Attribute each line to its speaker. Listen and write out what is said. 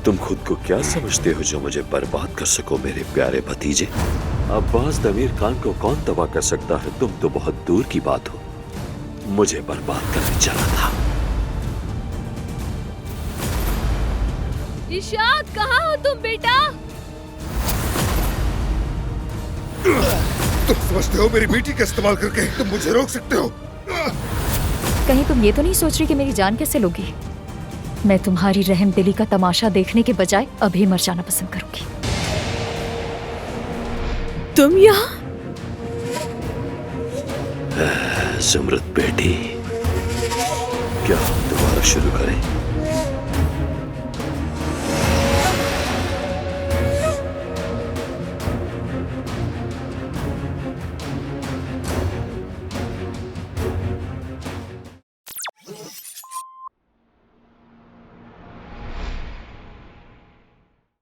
Speaker 1: तुम खुद को क्या समझते हो जो मुझे बर्बाद कर सको मेरे प्यारे भतीजे? अब्बास दमीर खान को कौन तबाह कर सकता है? तुम तो बहुत दूर की बात हो, मुझे बर्बाद करने चला था।
Speaker 2: इशाक, कहाँ हो तुम बेटा?
Speaker 3: तुम समझते हो मेरी बेटी का इस्तेमाल करके तुम मुझे रोक सकते हो?
Speaker 4: कहीं तुम ये तो नहीं सोच रही कि मेरी जान कैसे लोगी? मैं तुम्हारी रहमदिली का तमाशा देखने के बजाय अभी मर जाना पसंद करूंगी।
Speaker 2: तुम यहाँ?
Speaker 1: ज़ुमरत बेटी, क्या हम दोबारा शुरू करें?